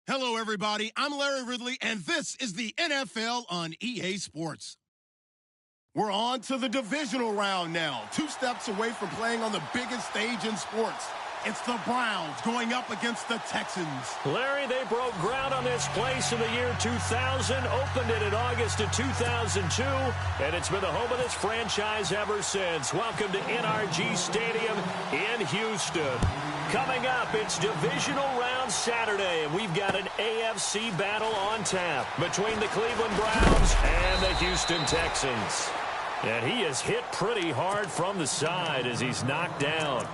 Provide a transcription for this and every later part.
Hello, everybody. I'm Larry Ridley, and this is the NFL on EA Sports. We're on to the divisional round now, 2 steps away from playing on the biggest stage in sports. It's the Browns going up against the Texans. Larry, they broke ground on this place in the year 2000, opened it in August of 2002, and it's been the home of this franchise ever since. Welcome to NRG Stadium in Houston. Coming up, it's divisional round Saturday, and we've got an AFC battle on tap between the Cleveland Browns and the Houston Texans. And he is hit pretty hard from the side as he's knocked down.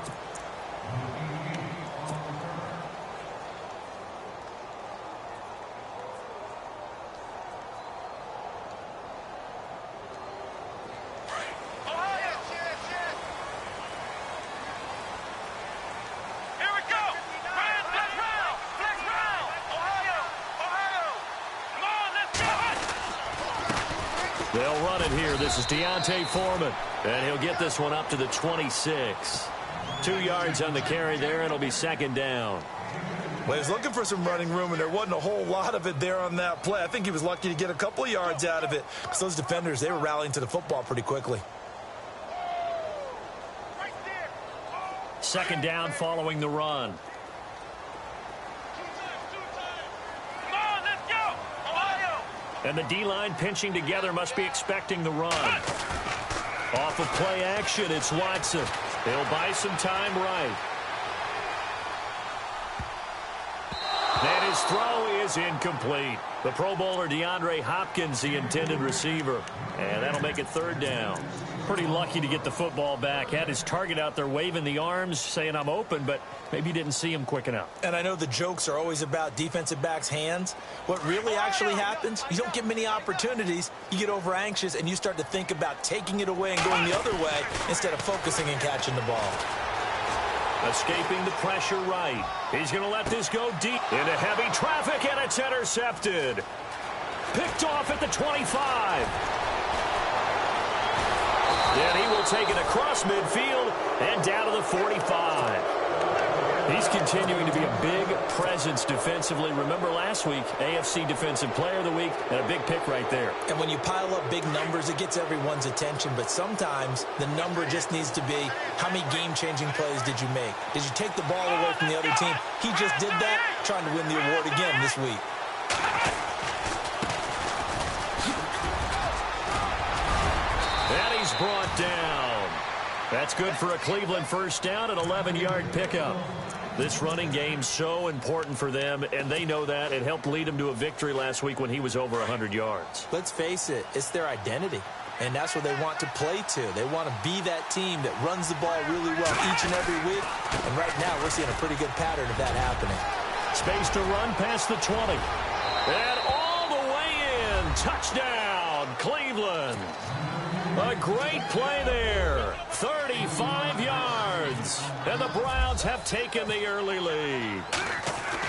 They'll run it here. This is Deontay Foreman, and he'll get this one up to the 26. 2 yards on the carry there, and it'll be second down. Well, he was looking for some running room, and there wasn't a whole lot of it there on that play. I think he was lucky to get a couple of yards out of it because those defenders, they were rallying to the football pretty quickly. Second down following the run. And the D-line pinching together must be expecting the run. Off of play action, it's Watson. They'll buy some time right. And his throw is incomplete. The Pro Bowler DeAndre Hopkins, the intended receiver. And that'll make it third down. Pretty lucky to get the football back. Had his target out there waving the arms, saying I'm open, but maybe didn't see him quick enough. And I know the jokes are always about defensive backs' hands. What really actually happens, you don't get many opportunities. You get over anxious, and you start to think about taking it away and going the other way instead of focusing and catching the ball. Escaping the pressure right. He's going to let this go deep into heavy traffic, and it's intercepted. Picked off at the 25. Then he will take it across midfield and down to the 45. He's continuing to be a big presence defensively. Remember last week, AFC Defensive Player of the Week, and a big pick right there. And when you pile up big numbers, it gets everyone's attention. But sometimes the number just needs to be, how many game-changing plays did you make? Did you take the ball away from the other team? He just did that, trying to win the award again this week. And he's brought down. That's good for a Cleveland first down, an 11-yard pickup. This running game's so important for them, and they know that. It helped lead them to a victory last week when he was over 100 yards. Let's face it, it's their identity, and that's what they want to play to. They want to be that team that runs the ball really well each and every week, and right now we're seeing a pretty good pattern of that happening. Space to run past the 20. And all the way in. Touchdown, Cleveland. A great play there. 35 yards. And the Browns have taken the early lead.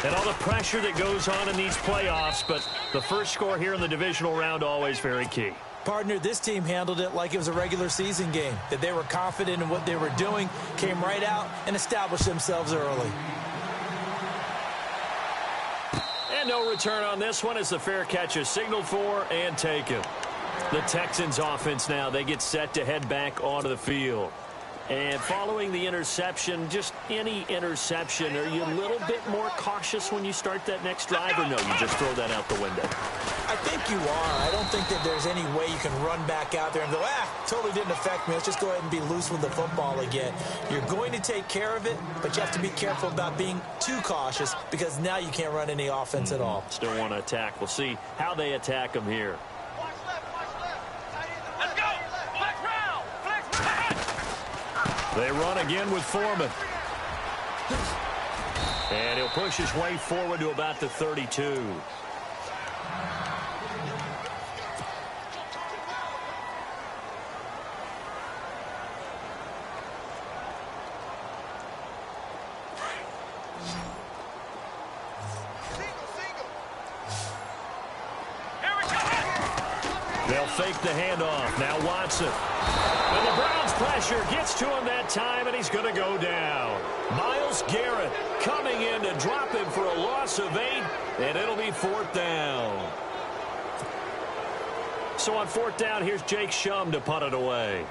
And all the pressure that goes on in these playoffs, but the first score here in the divisional round always very key. Partner, this team handled it like it was a regular season game, that they were confident in what they were doing, came right out and established themselves early. And no return on this one as the fair catch is signaled for and taken. The Texans offense now, they get set to head back onto the field. And following the interception, just any interception, are you a little bit more cautious when you start that next drive, or no, you just throw that out the window? I think you are. I don't think that there's any way you can run back out there and go, totally didn't affect me. Let's just go ahead and be loose with the football again. You're going to take care of it, but you have to be careful about being too cautious because now you can't run any offense at all. Still want to attack. We'll see how they attack them here. They run again with Foreman. And he'll push his way forward to about the 32. They'll fake the handoff. Now Watson. And the Browns pressure gets to him that time, and he's going to go down. Myles Garrett coming in to drop him for a loss of 8, and it'll be 4th down. So on 4th down, here's Jake Shum to punt it away.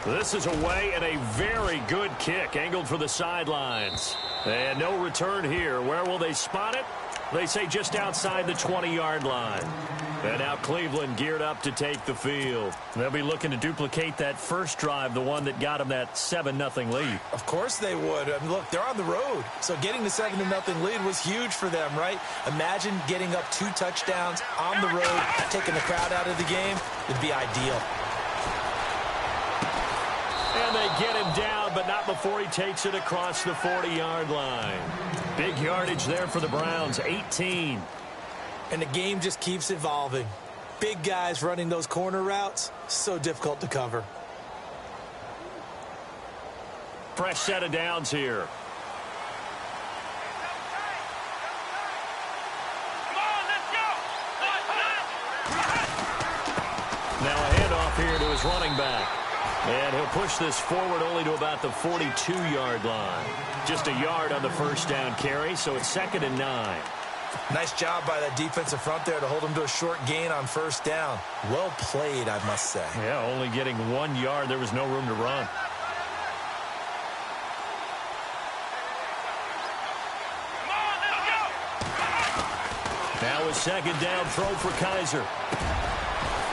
This is away and a very good kick angled for the sidelines. And no return here. Where will they spot it? They say just outside the 20-yard line. And now Cleveland geared up to take the field. They'll be looking to duplicate that first drive, the one that got them that 7-0 lead. Of course they would. I mean, look, they're on the road. So getting the 7-0 lead was huge for them, right? Imagine getting up 2 touchdowns on the road, taking the crowd out of the game. It'd be ideal. And they get him down, but not before he takes it across the 40-yard line. Big yardage there for the Browns, 18. And the game just keeps evolving. Big guys running those corner routes, so difficult to cover. Fresh set of downs here. Now a handoff here to his running back. And he'll push this forward only to about the 42-yard line. Just a yard on the first down carry, so it's 2nd and 9. Nice job by that defensive front there to hold him to a short gain on first down. Well played, I must say. Yeah, only getting 1 yard. There was no room to run. Now a 2nd down throw for Kaiser.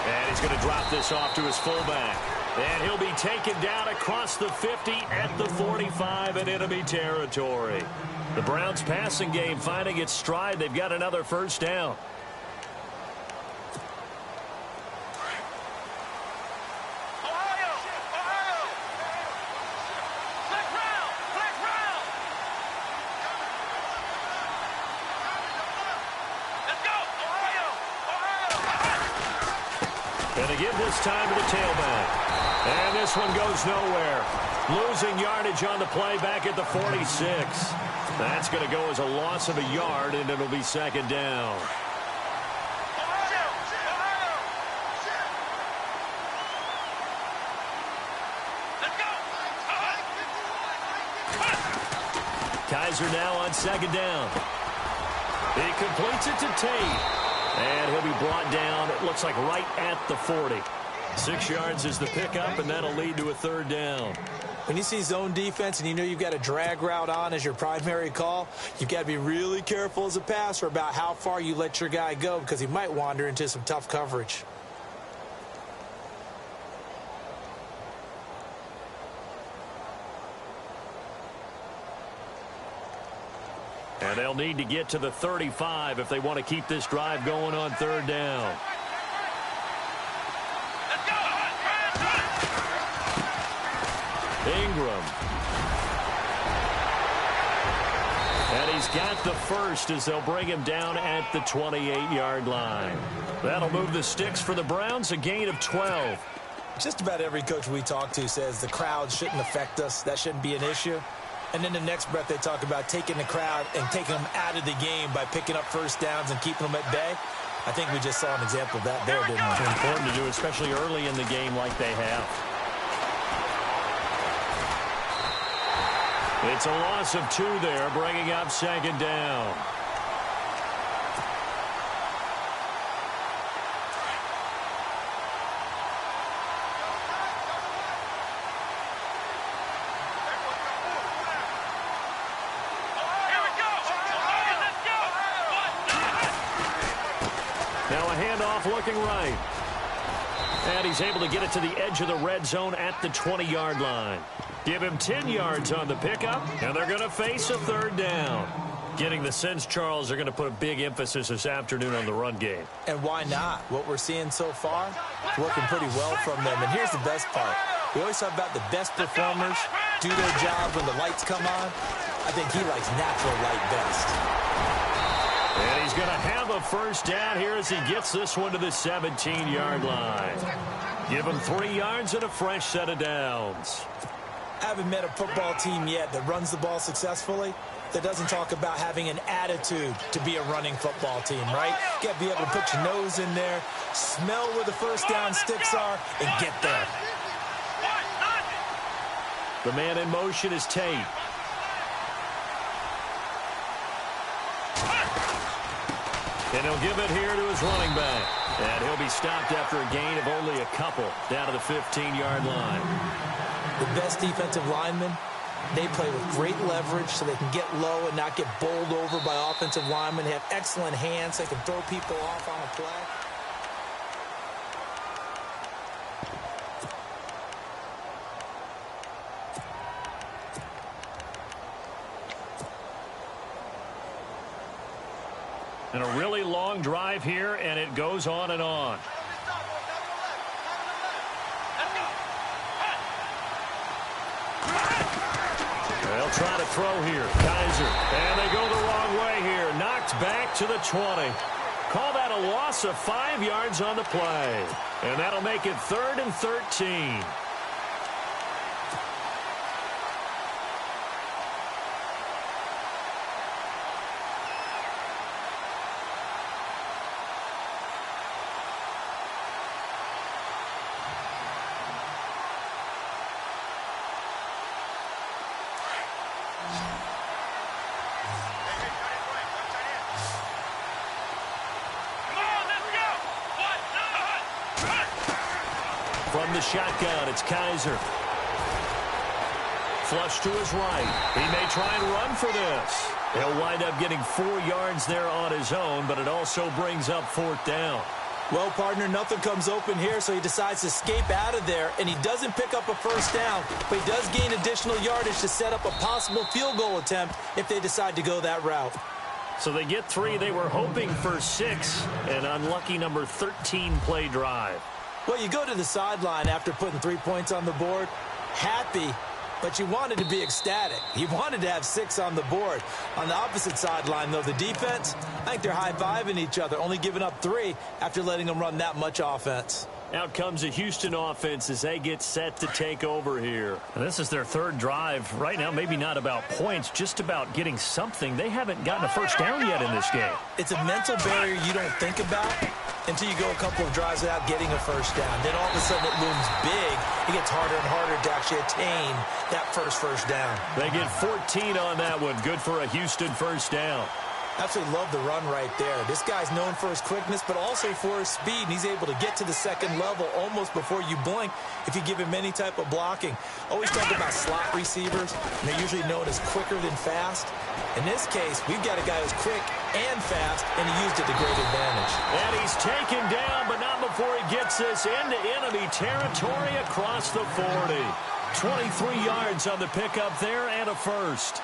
And he's going to drop this off to his fullback. And he'll be taken down across the 50 at the 45 and enemy territory. The Browns passing game finding its stride. They've got another first down. And again this time to the tailback. And this one goes nowhere. Losing yardage on the play back at the 46. That's going to go as a loss of a yard, and it'll be 2nd down. Kaiser now on 2nd down. He completes it to Tate. And he'll be brought down, it looks like right at the 40. 6 yards is the pickup, and that'll lead to a 3rd down. When you see zone defense and you know you've got a drag route on as your primary call, you've got to be really careful as a passer about how far you let your guy go because he might wander into some tough coverage. And they'll need to get to the 35 if they want to keep this drive going on third down. Ingram. And he's got the first as they'll bring him down at the 28-yard line. That'll move the sticks for the Browns, a gain of 12. Just about every coach we talk to says the crowd shouldn't affect us. That shouldn't be an issue. And then the next breath they talk about taking the crowd and taking them out of the game by picking up first downs and keeping them at bay. I think we just saw an example of that there, didn't we? It's important to do, especially early in the game like they have. It's a loss of 2 there, bringing up second down. Now a handoff looking right. And he's able to get it to the edge of the red zone at the 20-yard line. Give him 10 yards on the pickup, and they're going to face a third down. Getting the sense, Charles, they're going to put a big emphasis this afternoon on the run game. And why not? What we're seeing so far, working pretty well from them. And here's the best part. We always talk about the best performers do their job when the lights come on. I think he likes natural light best. And he's going to have a first down here as he gets this one to the 17-yard line. Give him 3 yards and a fresh set of downs. I haven't met a football team yet that runs the ball successfully that doesn't talk about having an attitude to be a running football team, right? You got to be able to put your nose in there, smell where the first down sticks are, and get there. The man in motion is Tate. And he'll give it here to his running back. And he'll be stopped after a gain of only a couple down to the 15-yard line. The best defensive linemen, they play with great leverage so they can get low and not get bowled over by offensive linemen. They have excellent hands. They can throw people off on a play. And a really long drive here, and it goes on and on. They'll try to throw here. Kaiser. And they go the wrong way here. Knocked back to the 20. Call that a loss of 5 yards on the play. And that'll make it 3rd and 13. From the shotgun, it's Kaiser. Flush to his right. He may try and run for this. He'll wind up getting 4 yards there on his own, but it also brings up 4th down. Well, partner, nothing comes open here, so he decides to escape out of there, and he doesn't pick up a first down, but he does gain additional yardage to set up a possible field goal attempt if they decide to go that route. So they get 3. They were hoping for 6. An unlucky number 13 play drive. Well, you go to the sideline after putting 3 points on the board, happy, but you wanted to be ecstatic. You wanted to have 6 on the board. On the opposite sideline, though, the defense, I think they're high-fiving each other, only giving up 3 after letting them run that much offense. Out comes the Houston offense as they get set to take over here. And this is their 3rd drive. Right now, maybe not about points, just about getting something. They haven't gotten a first down yet in this game. It's a mental barrier you don't think about until you go a couple of drives without getting a first down. Then all of a sudden it looms big. It gets harder and harder to actually attain that first down. They get 14 on that one. Good for a Houston first down. Absolutely love the run right there. This guy's known for his quickness, but also for his speed, and he's able to get to the second level almost before you blink if you give him any type of blocking. Always talk about slot receivers, and they're usually known as quicker than fast. In this case, we've got a guy who's quick and fast, and he used it to great advantage. And he's taken down, but not before he gets this into enemy territory across the 40. 23 yards on the pickup there and a first.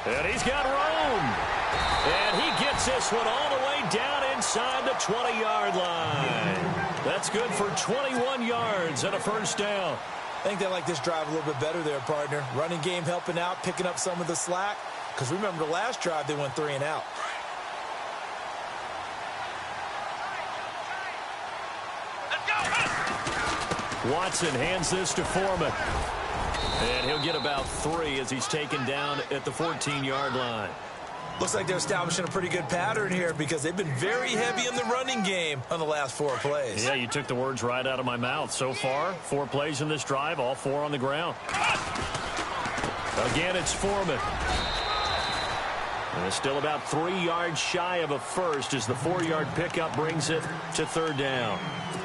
And he's got room. And he gets this one all the way down inside the 20-yard line. That's good for 21 yards and a first down. I think they like this drive a little bit better there, partner. Running game helping out, picking up some of the slack. Because remember the last drive, they went 3 and out. Watson hands this to Foreman. And he'll get about 3 as he's taken down at the 14-yard line. Looks like they're establishing a pretty good pattern here because they've been very heavy in the running game on the last 4 plays. Yeah, you took the words right out of my mouth. So far, 4 plays in this drive, all 4 on the ground. Again, it's Foreman. And it's still about 3 yards shy of a first as the 4-yard pickup brings it to 3rd down.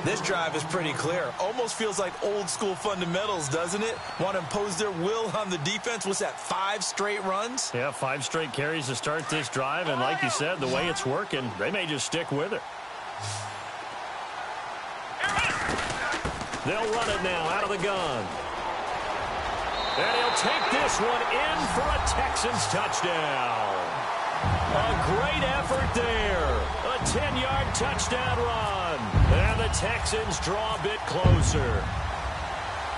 This drive is pretty clear. Almost feels like old school fundamentals, doesn't it? Want to impose their will on the defense. What's that, 5 straight runs? Yeah, 5 straight carries to start this drive. And like you said, the way it's working, they may just stick with it. They'll run it now out of the gun. And he'll take this one in for a Texans touchdown. A great effort there. A 10-yard touchdown run. And the Texans draw a bit closer.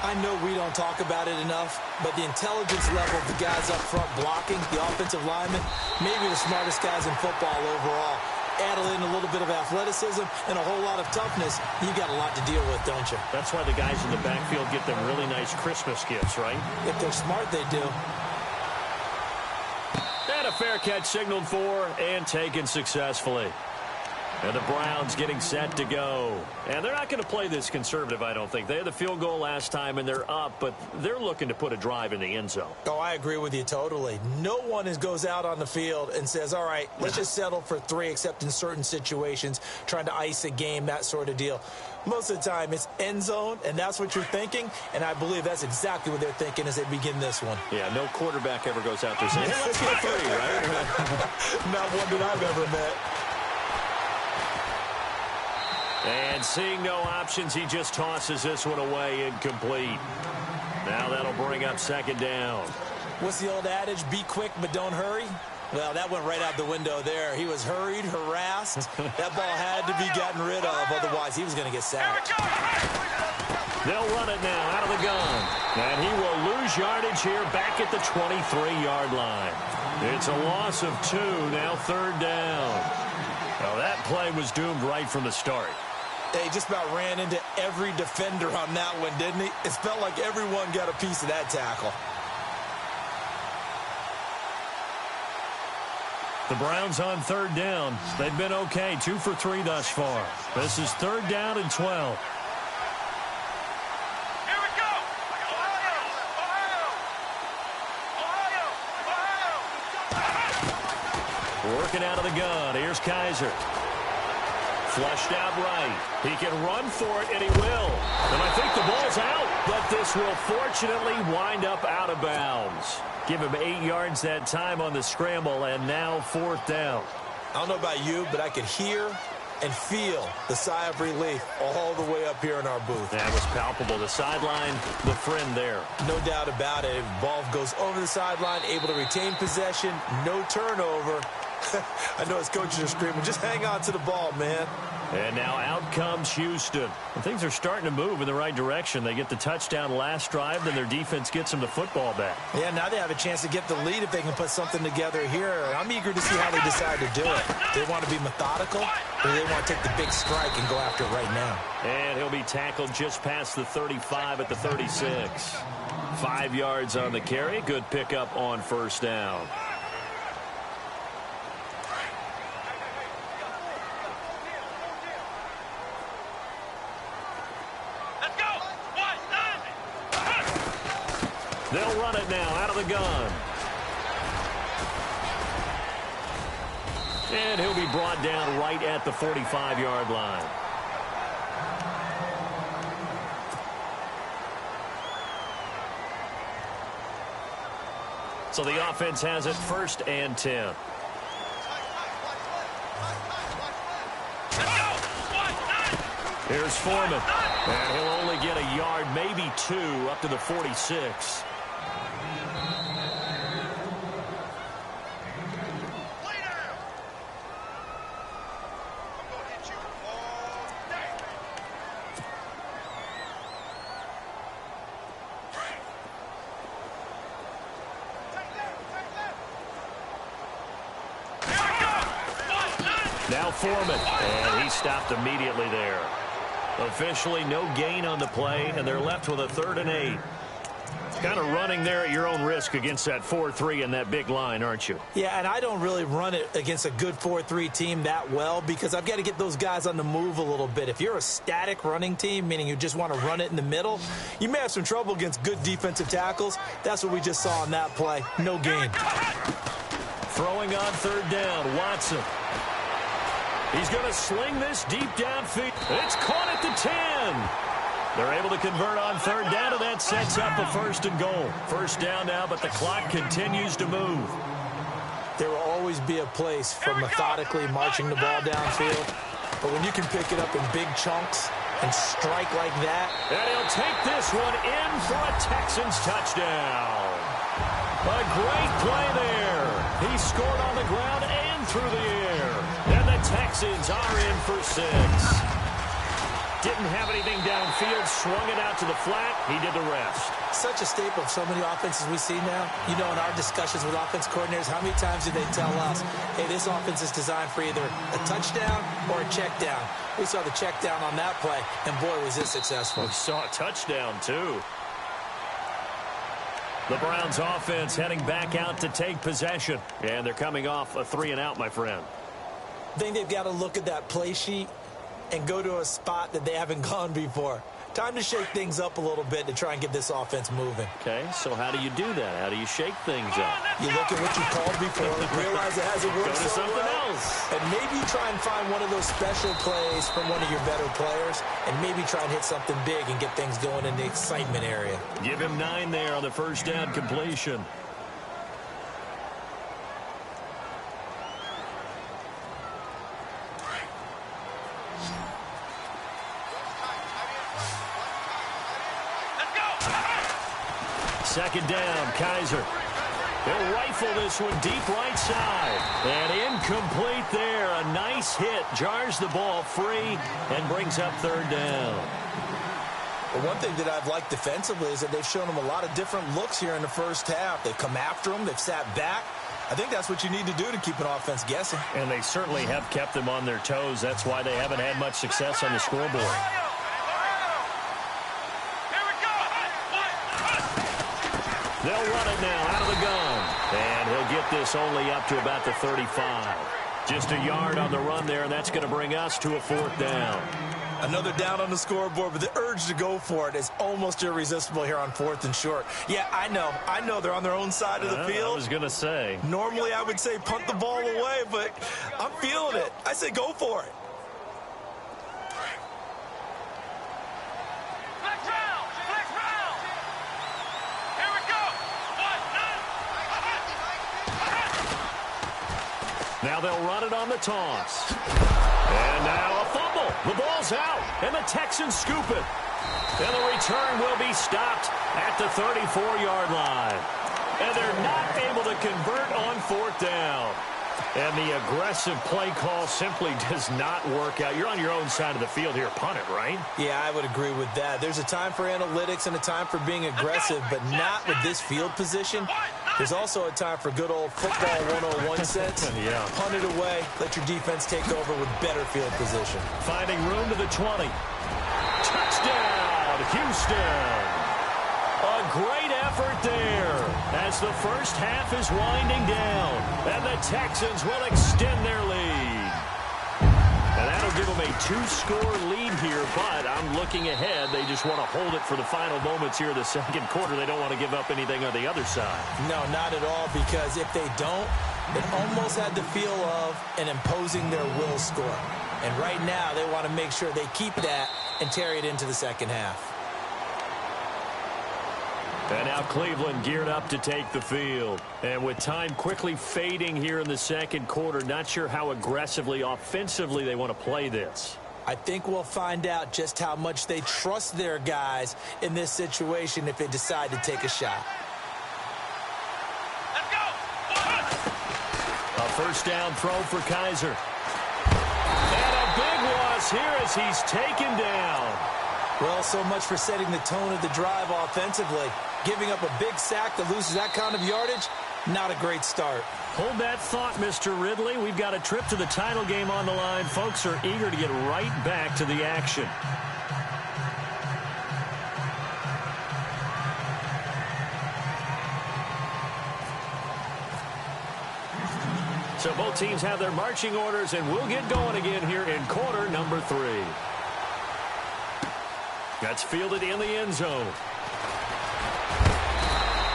I know we don't talk about it enough, but the intelligence level of the guys up front blocking, the offensive linemen, maybe the smartest guys in football overall. Add in a little bit of athleticism and a whole lot of toughness, you got a lot to deal with, don't you? That's why the guys in the backfield get them really nice Christmas gifts, right? If they're smart, they do. And a fair catch signaled for and taken successfully. And the Browns getting set to go. And they're not going to play this conservative, I don't think. They had the field goal last time, and they're up, but they're looking to put a drive in the end zone. Oh, I agree with you totally. No one goes out on the field and says, all right, let's just settle for 3, except in certain situations, trying to ice a game, that sort of deal. Most of the time, it's end zone, and that's what you're thinking, and I believe that's exactly what they're thinking as they begin this one. Yeah, no quarterback ever goes out there saying, hey, let's get 3, right? Not one that I've ever met. And seeing no options, he just tosses this one away incomplete. Now that'll bring up 2nd down. What's the old adage? Be quick, but don't hurry? Well, that went right out the window there. He was hurried, harassed. That ball had to be gotten rid of, otherwise he was going to get sacked. They'll run it now out of the gun. And he will lose yardage here back at the 23-yard line. It's a loss of 2, now 3rd down. Well, that play was doomed right from the start. He just about ran into every defender on that one, didn't he? It felt like everyone got a piece of that tackle. The Browns on 3rd down. They've been okay, 2 for 3 thus far. This is 3rd down and 12. Working out of the gun. Here's Kaiser. Flushed out right. He can run for it, and he will. And I think the ball's out, but this will fortunately wind up out of bounds. Give him 8 yards that time on the scramble, and now 4th down. I don't know about you, but I could hear and feel the sigh of relief all the way up here in our booth. That was palpable. The sideline, the friend there. No doubt about it. Ball goes over the sideline, able to retain possession, no turnover. I know his coaches are screaming, just hang on to the ball, man. And now out comes Houston. And things are starting to move in the right direction. They get the touchdown last drive, then their defense gets them the football back. Yeah, now they have a chance to get the lead if they can put something together here. I'm eager to see how they decide to do it. They want to be methodical, or they want to take the big strike and go after it right now. And he'll be tackled just past the 35 at the 36. 5 yards on the carry. Good pickup on 1st down. They'll run it now out of the gun. And he'll be brought down right at the 45-yard line. So the offense has it 1st and 10. Here's Foreman. And he'll only get a yard, maybe 2, up to the 46. Now Foreman, and he stopped immediately there. Officially no gain on the play, and they're left with a 3rd and 8. Kind of running there at your own risk against that 4-3 and that big line, aren't you? Yeah, and I don't really run it against a good 4-3 team that well because I've got to get those guys on the move a little bit. If you're a static running team, meaning you just want to run it in the middle, you may have some trouble against good defensive tackles. That's what we just saw on that play. No gain. Throwing on 3rd down, Watson. He's going to sling this deep downfield. It's caught at the 10. They're able to convert on 3rd down, and that sets up a 1st and goal. 1st down now, but the clock continues to move. There will always be a place for methodically marching the ball downfield, but when you can pick it up in big chunks and strike like that. And he'll take this one in for a Texans touchdown. A great play there. He scored on the ground and through the air. And the Texans are in for 6. Didn't have anything downfield, swung it out to the flat. He did the rest. Such a staple of so many offenses we see now. You know, in our discussions with offense coordinators, how many times do they tell us, hey, this offense is designed for either a touchdown or a check down. We saw the check down on that play, and boy, was this successful. We saw a touchdown, too. The Browns offense heading back out to take possession. And they're coming off a 3-and-out, my friend. I think they've got to look at that play sheet and go to a spot that they haven't gone before. Time to shake things up a little bit to try and get this offense moving. Okay, so how do you do that? How do you shake things up? You look at what you called before, realize it hasn't worked so something well, else. And maybe try and find one of those special plays from one of your better players, and maybe try and hit something big and get things going in the excitement area. Give him 9 there on the 1st down completion. Second down, Kaiser. They'll rifle this one deep right side. And incomplete there. A nice hit. Jars the ball free and brings up 3rd down. Well, one thing that I've liked defensively is that they've shown them a lot of different looks here in the 1st half. They've come after them. They've sat back. I think that's what you need to do to keep an offense guessing. And they certainly have kept them on their toes. That's why they haven't had much success on the scoreboard. They'll run it now out of the gun. And he'll get this only up to about the 35. Just a yard on the run there, and that's going to bring us to a 4th down. Another down on the scoreboard, but the urge to go for it is almost irresistible here on 4th and short. Yeah, I know they're on their own side of the field. I was going to say. Normally I would say punt the ball away, but I'm feeling it. I say go for it. Now they'll run it on the toss. And now a fumble. The ball's out, and the Texans scoop it. And the return will be stopped at the 34-yard line. And they're not able to convert on 4th down. And the aggressive play call simply does not work out. You're on your own side of the field here. Punt it, right? Yeah, I would agree with that. There's a time for analytics and a time for being aggressive, but not with this field position. There's also a time for good old football 101 sense. Yeah. Punt it away. Let your defense take over with better field position. Finding room to the 20. Touchdown, Houston. A great effort there as the 1st half is winding down. And the Texans will extend their lead. And that'll give them a 2-score lead here, but I'm looking ahead. They just want to hold it for the final moments here of the 2nd quarter. They don't want to give up anything on the other side. No, not at all, because if they don't, it almost had the feel of an imposing their will score. And right now, they want to make sure they keep that and carry it into the 2nd half. And now Cleveland geared up to take the field. And with time quickly fading here in the 2nd quarter, not sure how aggressively, offensively they want to play this. I think we'll find out just how much they trust their guys in this situation if they decide to take a shot. Let's go! A 1st down throw for Kaiser. And a big loss here as he's taken down. Well, so much for setting the tone of the drive offensively. Giving up a big sack that loses that kind of yardage, not a great start. Hold that thought, Mr. Ridley. We've got a trip to the title game on the line. Folks are eager to get right back to the action. So both teams have their marching orders, and we'll get going again here in quarter number 3. That's fielded in the end zone.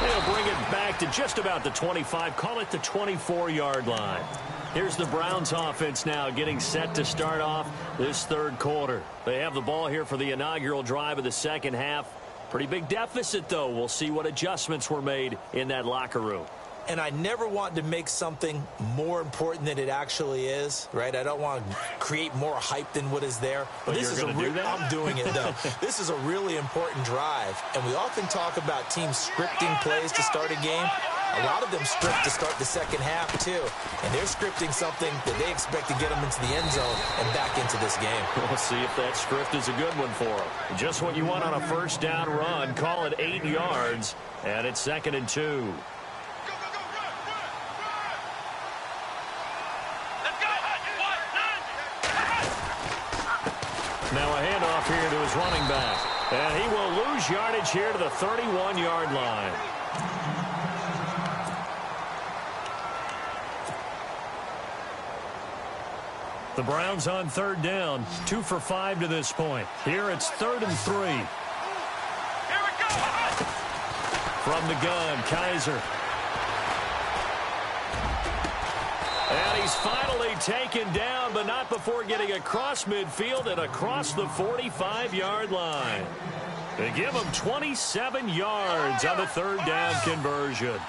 They'll bring it back to just about the 25, call it the 24-yard line. Here's the Browns offense now getting set to start off this third quarter. They have the ball here for the inaugural drive of the second half. Pretty big deficit, though. We'll see what adjustments were made in that locker room. And I never want to make something more important than it actually is, right? I don't want to create more hype than what is there. But this is I'm doing it, though. This is a really important drive. And we often talk about teams scripting plays to start a game. A lot of them script to start the second half, too. And they're scripting something that they expect to get them into the end zone and back into this game. We'll see if that script is a good one for them. Just what you want on a first down run. Call it 8 yards. And it's 2nd and 2. Now a handoff here to his running back. And he will lose yardage here to the 31-yard line. The Browns on third down, 2 for 5 to this point. Here it's 3rd and 3. Here we go. From the gun, Kaiser. And he's finally taken down, but not before getting across midfield and across the 45-yard line. They give him 27 yards on the third down conversion.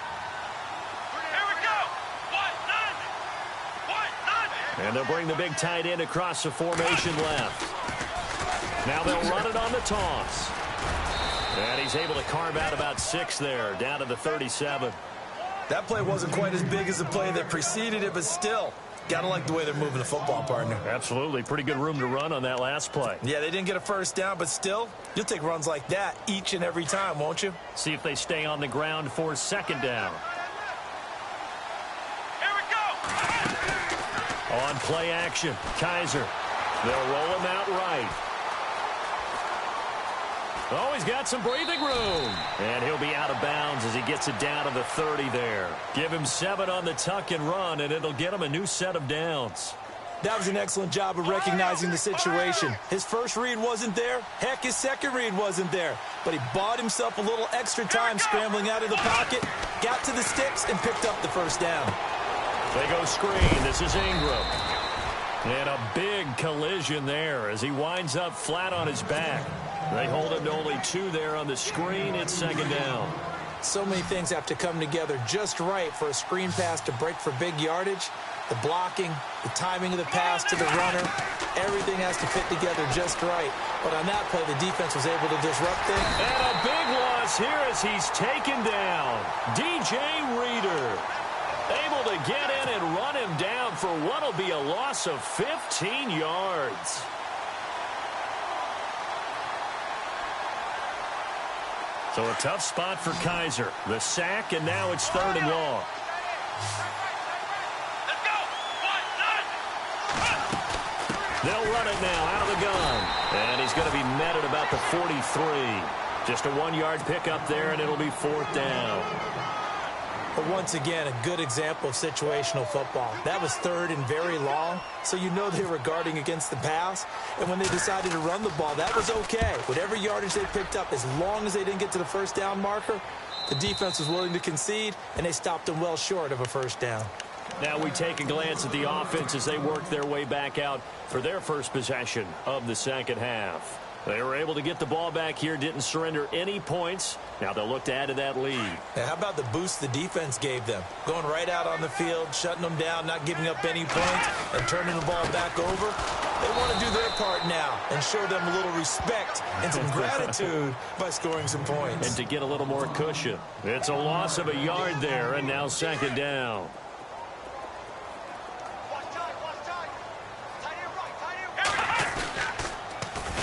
And they'll bring the big tight end across the formation left. Now they'll run it on the toss. And he's able to carve out about 6 there, down to the 37. That play wasn't quite as big as the play that preceded it, but still, got to like the way they're moving the football, partner. Absolutely. Pretty good room to run on that last play. Yeah, they didn't get a first down, but still, you'll take runs like that each and every time, won't you? See if they stay on the ground for 2nd down. Here we go. On play action, Kaiser. They'll roll him out right. Oh, he's got some breathing room. And he'll be out of bounds as he gets it down to the 30 there. Give him 7 on the tuck and run, and it'll get him a new set of downs. That was an excellent job of recognizing the situation. His first read wasn't there. Heck, his second read wasn't there. But he bought himself a little extra time scrambling out of the pocket, got to the sticks, and picked up the first down. They go screen. This is Ingram. And a big collision there as he winds up flat on his back. They hold him to only 2 there on the screen. It's 2nd down. So many things have to come together just right for a screen pass to break for big yardage. The blocking, the timing of the pass to the runner, everything has to fit together just right. But on that play, the defense was able to disrupt things. And a big loss here as he's taken down. DJ Reader able to get in and run him down for what will be a loss of 15 yards. So a tough spot for Kaiser. The sack, and now it's 3rd and long. Let's go. 1, 9. They'll run it now out of the gun. And he's going to be met at about the 43. Just a 1-yard pickup there, and it'll be 4th down. But once again, a good example of situational football. That was 3rd and very long, so you know they were guarding against the pass. And when they decided to run the ball, that was okay. Whatever yardage they picked up, as long as they didn't get to the first down marker, the defense was willing to concede, and they stopped them well short of a first down. Now we take a glance at the offense as they work their way back out for their first possession of the second half. They were able to get the ball back here, didn't surrender any points. Now they'll look to add to that lead. Now, how about the boost the defense gave them? Going right out on the field, shutting them down, not giving up any points, and turning the ball back over. They want to do their part now and show them a little respect and some gratitude by scoring some points. And to get a little more cushion. It's a loss of a yard there, and now 2nd down.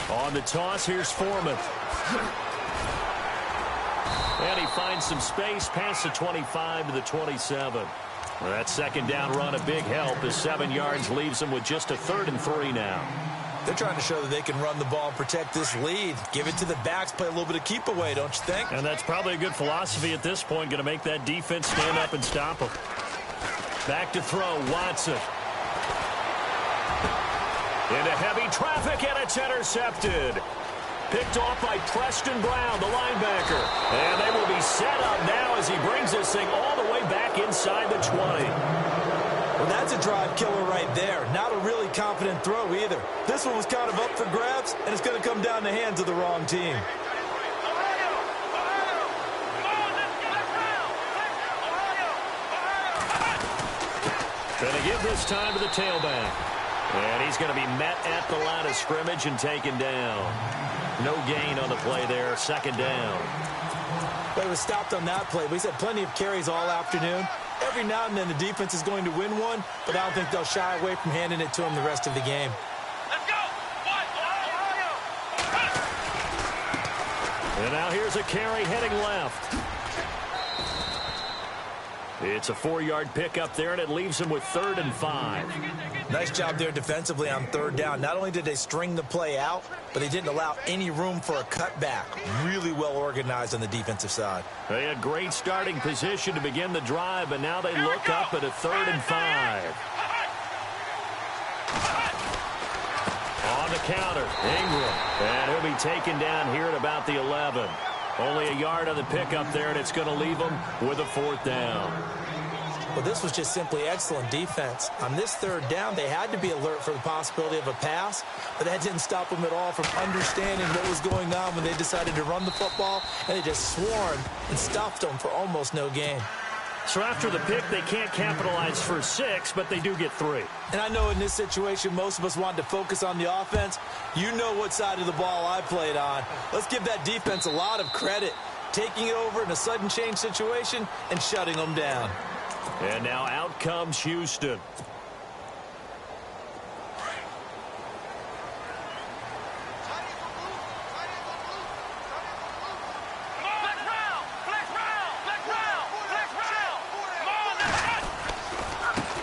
On the toss, here's Foreman. And he finds some space past the 25 to the 27. Well, that second down run a big help as 7 yards leaves them with just a 3rd and 3 now. They're trying to show that they can run the ball and protect this lead. Give it to the backs, play a little bit of keep away, don't you think? And that's probably a good philosophy at this point, going to make that defense stand up and stop them. Back to throw, Watson. Into heavy traffic, and it's intercepted. Picked off by Preston Brown, the linebacker. And they will be set up now as he brings this thing all the way back inside the 20. Well, that's a drive killer right there. Not a really confident throw either. This one was kind of up for grabs, and it's going to come down the hands of the wrong team. Going to give this time to the tailback. And he's going to be met at the line of scrimmage and taken down. No gain on the play there. 2nd down. But it was stopped on that play. He's had plenty of carries all afternoon. Every now and then the defense is going to win one, but I don't think they'll shy away from handing it to him the rest of the game. Let's go! And now here's a carry heading left. It's a 4-yard pickup there, and it leaves him with 3rd and 5. Nice job there defensively on 3rd down. Not only did they string the play out, but they didn't allow any room for a cutback. Really well organized on the defensive side. They had great starting position to begin the drive, but now they look up at a 3rd and 5. On the counter, Ingram. And he'll be taken down here at about the 11. Only a yard on the pickup there, and it's going to leave them with a 4th down. Well, this was just simply excellent defense. On this 3rd down, they had to be alert for the possibility of a pass, but that didn't stop them at all from understanding what was going on when they decided to run the football, and they just swarmed and stuffed them for almost no gain. So after the pick, they can't capitalize for 6, but they do get 3. And I know in this situation, most of us wanted to focus on the offense. You know what side of the ball I played on. Let's give that defense a lot of credit, taking it over in a sudden change situation and shutting them down. And now out comes Houston.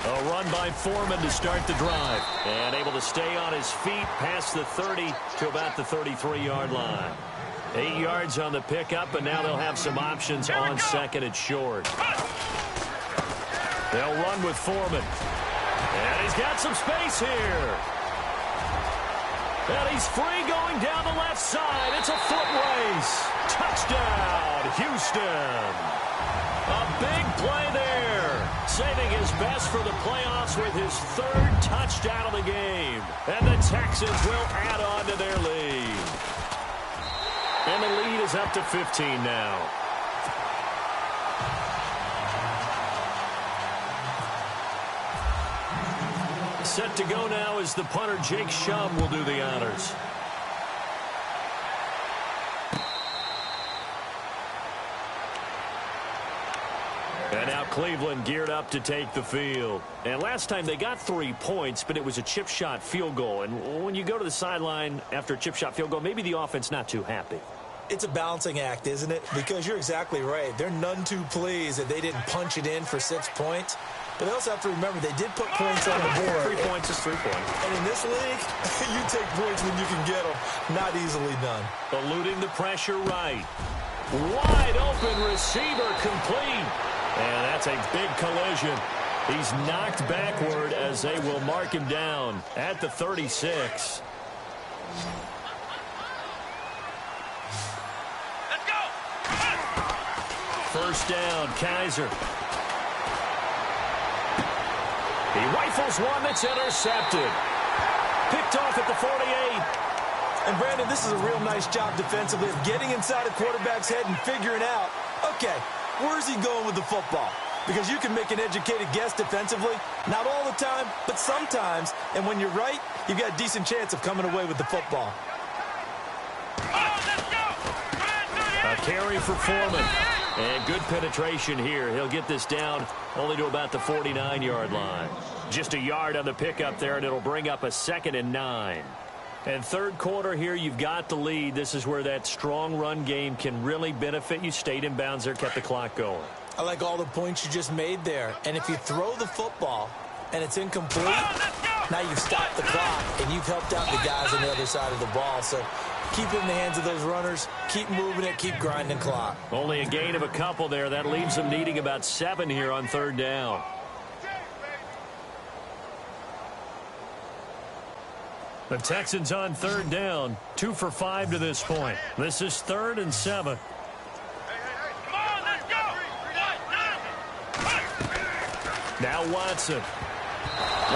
A run by Foreman to start the drive. And able to stay on his feet past the 30 to about the 33-yard line. 8 yards on the pickup, and now they'll have some options on 2nd and short. They'll run with Foreman. And he's got some space here. And he's free going down the left side. It's a foot race. Touchdown, Houston. A big play there. Saving his best for the playoffs with his 3rd touchdown of the game. And the Texans will add on to their lead. And the lead is up to 15 now. Set to go now as the punter, Jake Shum, will do the honors. And now Cleveland geared up to take the field. And last time they got 3 points, but it was a chip shot field goal. And when you go to the sideline after a chip shot field goal, maybe the offense not too happy. It's a balancing act, isn't it? Because you're exactly right. They're none too pleased that they didn't punch it in for 6 points. But they also have to remember they did put points on the board. 3 points is 3 points. And in this league, you take points when you can get them. Not easily done. Eluding the pressure right. Wide open receiver complete. And that's a big collision. He's knocked backward as they will mark him down at the 36. Let's go! First down, Kaiser. He rifles one that's intercepted. Picked off at the 48. And, Brandon, this is a real nice job defensively of getting inside a quarterback's head and figuring out, okay, where's he going with the football? Because you can make an educated guess defensively. Not all the time, but sometimes. And when you're right, you've got a decent chance of coming away with the football. A carry for Foreman. And good penetration here. He'll get this down only to about the 49-yard line. Just a yard on the pickup there, and it'll bring up a 2nd and 9. And 3rd quarter here, you've got the lead. This is where that strong run game can really benefit you. Stayed in bounds there, kept the clock going. I like all the points you just made there. And if you throw the football and it's incomplete, now you've stopped the clock and you've helped out the guys on the other side of the ball. So keep it in the hands of those runners. Keep moving it. Keep grinding clock. Only a gain of a couple there. That leaves them needing about 7 here on third down. The Texans on third down. 2 for 5 to this point. This is 3rd and 7. Come on, let's go. Now Watson.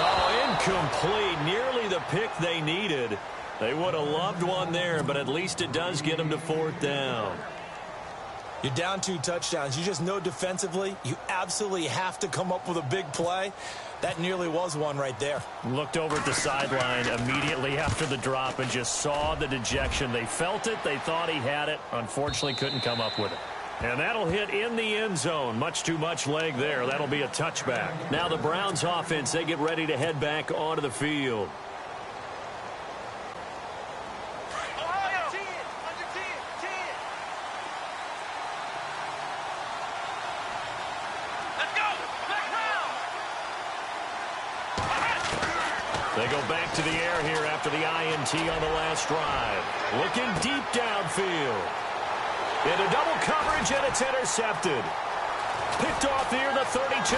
Oh, incomplete. Nearly the pick they needed. They would have loved one there, but at least it does get them to 4th down. You're down 2 touchdowns. You just know defensively you absolutely have to come up with a big play. That nearly was one right there. Looked over at the sideline immediately after the drop and just saw the dejection. They felt it. They thought he had it. Unfortunately, couldn't come up with it. And that'll hit in the end zone. Much too much leg there. That'll be a touchback. Now the Browns offense, they get ready to head back onto the field. They go back to the air here after the INT on the last drive. Looking deep downfield. Into double coverage, and it's intercepted. Picked off near the 32.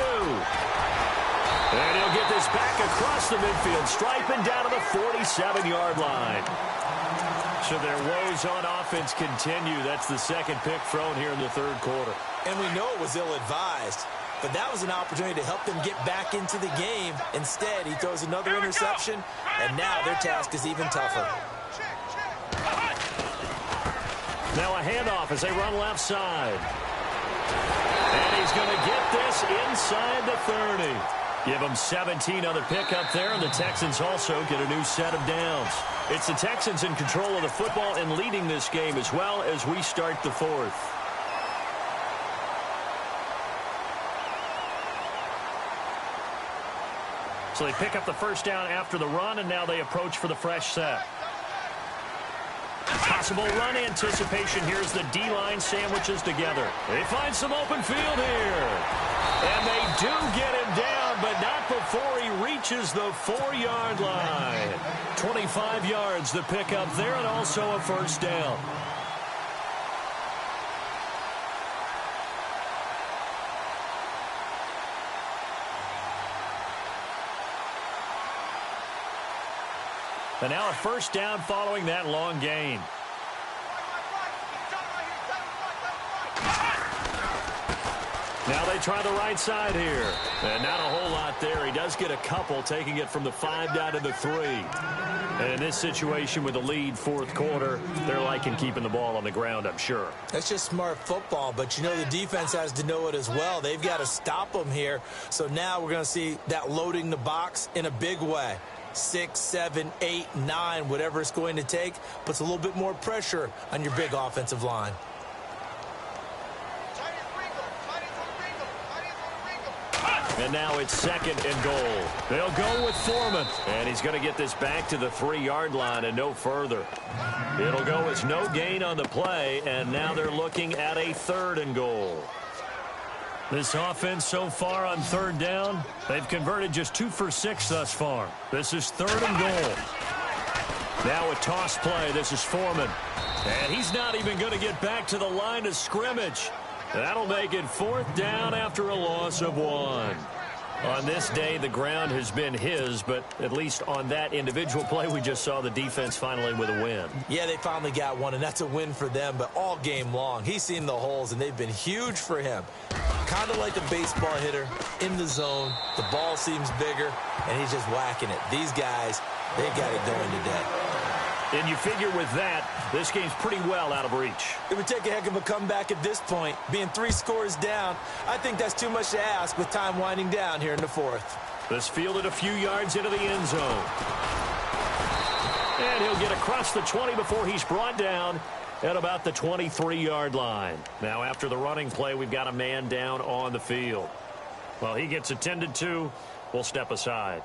And he'll get this back across the midfield stripe and down to the 47-yard line. So their woes on offense continue. That's the second pick thrown here in the third quarter. And we know it was ill-advised. But that was an opportunity to help them get back into the game. Instead, he throws another interception, and now their task is even tougher. Now a handoff as they run left side. And he's going to get this inside the 30. Give them 17 on the pickup there, and the Texans also get a new set of downs. It's the Texans in control of the football and leading this game as well as we start the 4th. So they pick up the first down after the run, and now they approach for the fresh set. Possible run anticipation. Here's the D-line sandwiches together. They find some open field here. And they do get him down, but not before he reaches the 4-yard line. 25 yards the pickup there, and also a first down. And now a first down following that long gain. Now they try the right side here. And not a whole lot there. He does get a couple, taking it from the 5 down to the 3. And in this situation with the lead, 4th quarter, they're liking keeping the ball on the ground, I'm sure. That's just smart football, but you know the defense has to know it as well. They've got to stop them here. So now we're going to see that loading the box in a big way. 6, 7, 8, 9, whatever it's going to take, puts a little bit more pressure on your big offensive line. And now it's 2nd and goal. They'll go with Foreman. And he's going to get this back to the 3-yard line and no further. It'll go as no gain on the play, and now they're looking at a 3rd and goal. This offense so far on 3rd down, they've converted just 2 for 6 thus far. This is 3rd and goal. Now a toss play. This is Foreman. And he's not even going to get back to the line of scrimmage. That'll make it 4th down after a loss of 1. On this day, the ground has been his, but at least on that individual play, we just saw the defense finally with a win. Yeah, they finally got one, and that's a win for them, but all game long, he's seen the holes, and they've been huge for him. Kind of like a baseball hitter in the zone. The ball seems bigger, and he's just whacking it. These guys, they got it going today. And you figure with that, this game's pretty well out of reach. It would take a heck of a comeback at this point. Being 3 scores down, I think that's too much to ask with time winding down here in the 4th. This fielded a few yards into the end zone. And he'll get across the 20 before he's brought down at about the 23-yard line. Now after the running play, we've got a man down on the field. Well, he gets attended to. We'll step aside.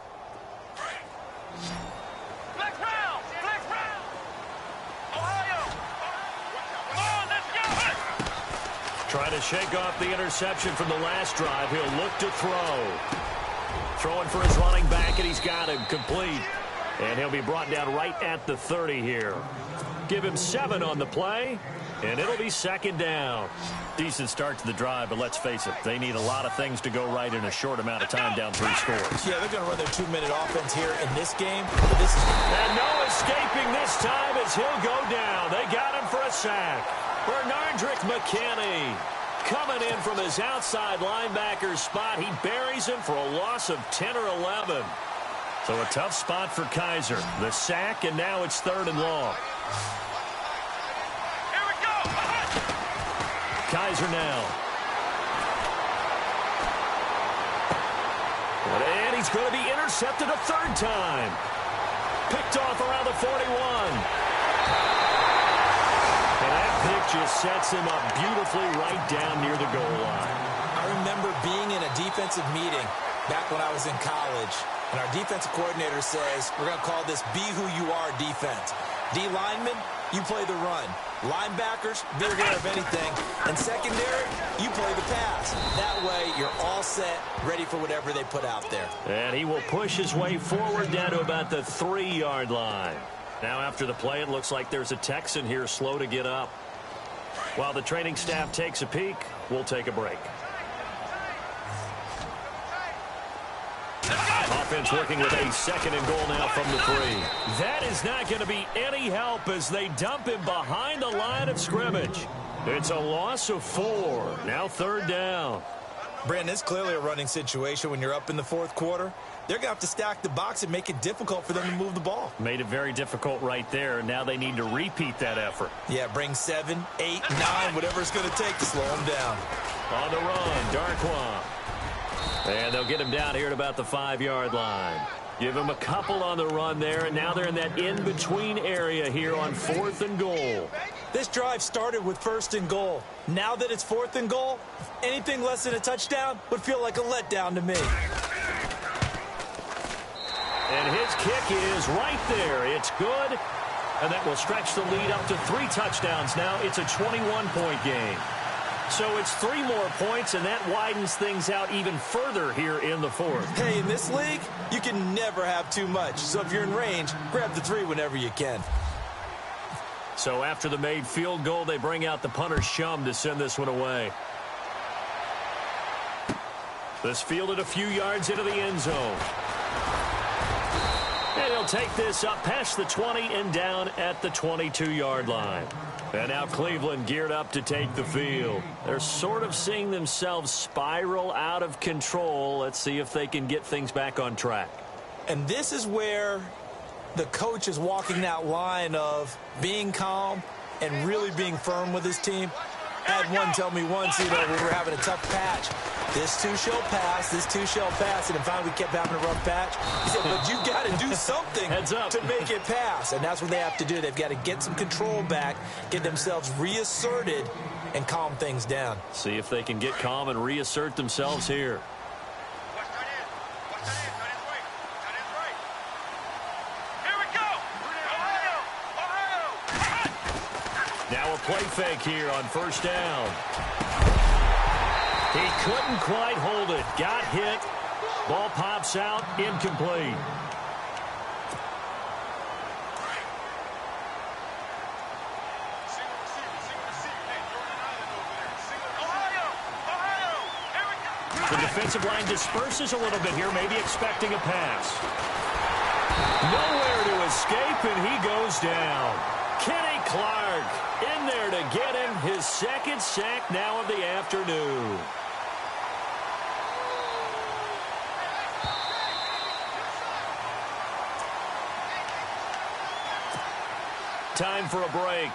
Trying to shake off the interception from the last drive. He'll look to throw. Throwing for his running back, and he's got him complete. And he'll be brought down right at the 30 here. Give him 7 on the play, and it'll be second down. Decent start to the drive, but let's face it, they need a lot of things to go right in a short amount of time, down 3 scores. Yeah, they're going to run their 2-minute offense here in this game. But this is... And no escaping this time as he'll go down. They got him for a sack. Bernardrick McKinney coming in from his outside linebacker spot. He buries him for a loss of 10 or 11. So a tough spot for Kaiser. The sack, and now it's 3rd and long. Here we go. Kaiser now. And he's going to be intercepted a 3rd time. Picked off around the 41. And that pick just sets him up beautifully right down near the goal line. I remember being in a defensive meeting back when I was in college, and our defensive coordinator says, we're going to call this be who you are defense. D linemen, you play the run. Linebackers, be aware of anything. And secondary, you play the pass. That way, you're all set, ready for whatever they put out there. And he will push his way forward down to about the 3-yard line. Now after the play, it looks like there's a Texan here slow to get up. While the training staff takes a peek, we'll take a break. Offense working with a 2nd and goal now from the 3. That is not going to be any help as they dump him behind the line of scrimmage. It's a loss of 4. Now 3rd down. Brandon, it's clearly a running situation when you're up in the 4th quarter. They're going to have to stack the box and make it difficult for them to move the ball. Made it very difficult right there. Now they need to repeat that effort. Yeah, bring 7, 8, 9, whatever it's going to take to slow them down. On the run, Darquan. And they'll get him down here at about the 5-yard line. Give him a couple on the run there, and now they're in that in-between area here on 4th and goal. This drive started with 1st and goal. Now that it's 4th and goal, anything less than a touchdown would feel like a letdown to me. And his kick is right there. It's good, and that will stretch the lead up to 3 touchdowns now. It's a 21-point game. So it's 3 more points, and that widens things out even further here in the 4th. Hey, in this league, you can never have too much. So if you're in range, grab the 3 whenever you can. So after the made field goal, they bring out the punter Shum to send this one away. This fielded a few yards into the end zone. And he'll take this up past the 20 and down at the 22-yard line. And now Cleveland geared up to take the field. They're sort of seeing themselves spiral out of control. Let's see if they can get things back on track. And this is where the coach is walking that line of being calm and really being firm with his team. I had one tell me once, when we were having a tough patch, this too shall pass, this too shall pass. And finally we kept having a rough patch. He said, but you got to do something to make it pass. And that's what they have to do. They've got to get some control back, get themselves reasserted, and calm things down. See if they can get calm and reassert themselves here. Now a play fake here on 1st down. He couldn't quite hold it. Got hit. Ball pops out. Incomplete. The defensive line disperses a little bit here, maybe expecting a pass. Nowhere to escape, and he goes down. Kenny Clark in there to get him his 2nd sack now of the afternoon. Time for a break.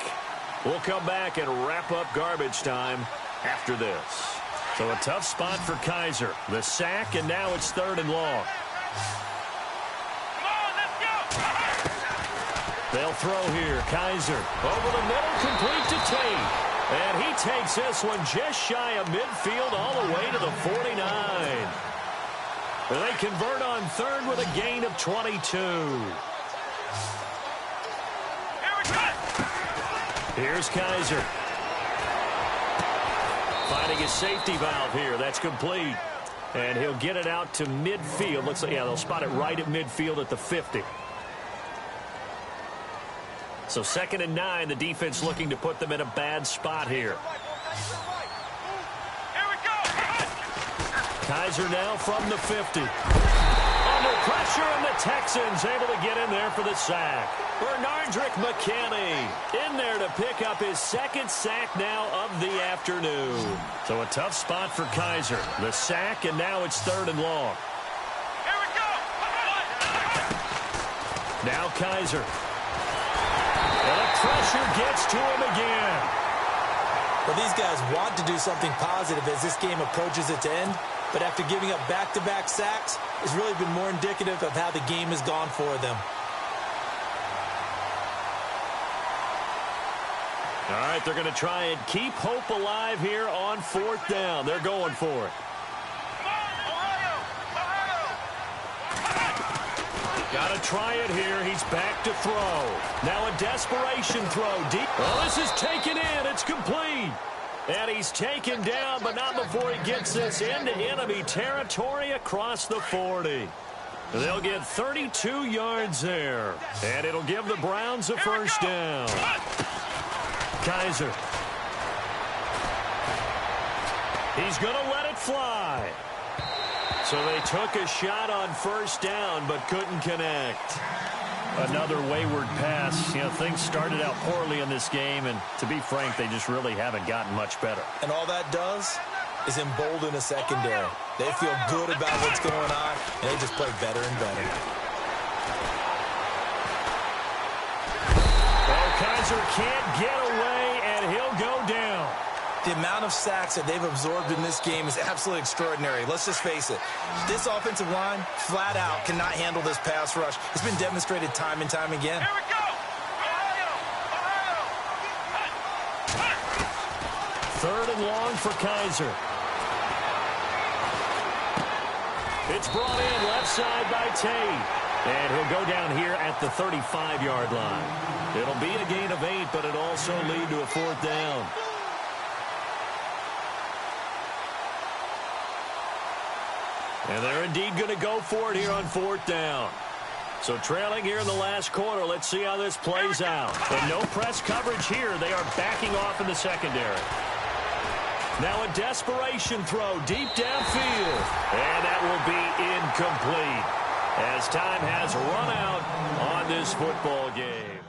We'll come back and wrap up garbage time after this. So a tough spot for Kaiser. The sack, and now it's 3rd and long. They'll throw here. Kaiser over the middle, complete to Tate. And he takes this one just shy of midfield all the way to the 49. They convert on 3rd with a gain of 22. Here's Kaiser. Finding his safety valve here. That's complete. And he'll get it out to midfield. Looks like, yeah, they'll spot it right at midfield at the 50. So 2nd and 9, the defense looking to put them in a bad spot here. Kaiser now from the 50. Under pressure, and the Texans able to get in there for the sack. Bernardrick McKinney in there to pick up his 2nd sack now of the afternoon. So a tough spot for Kaiser. The sack, and now it's 3rd and long. Here we go. Now Kaiser. And the pressure gets to him again. Well, these guys want to do something positive as this game approaches its end, but after giving up back-to-back sacks, it's really been more indicative of how the game has gone for them. All right, they're going to try and keep hope alive here on 4th down. They're going for it. Got to try it here. He's back to throw. Now a desperation throw. Deep. Oh, this is taken in. It's complete. And he's taken down, but not before he gets this into enemy territory across the 40. They'll get 32 yards there. And it'll give the Browns a 1st down. Kaiser. He's going to let it fly. So they took a shot on 1st down, but couldn't connect. Another wayward pass. You know, things started out poorly in this game, and to be frank, they just really haven't gotten much better. And all that does is embolden a secondary. They feel good about what's going on, and they just play better and better. Well, Kaiser can't get away, and he'll go down. The amount of sacks that they've absorbed in this game is absolutely extraordinary. Let's just face it. This offensive line, flat out, cannot handle this pass rush. It's been demonstrated time and time again. Here we go. Third and long for Kaiser. It's brought in left side by Tate. And he'll go down here at the 35-yard line. It'll be a gain of 8, but it'll also lead to a 4th down. And they're indeed going to go for it here on 4th down. So trailing here in the last quarter, let's see how this plays out. And no press coverage here. They are backing off in the secondary. Now a desperation throw deep downfield. And that will be incomplete as time has run out on this football game.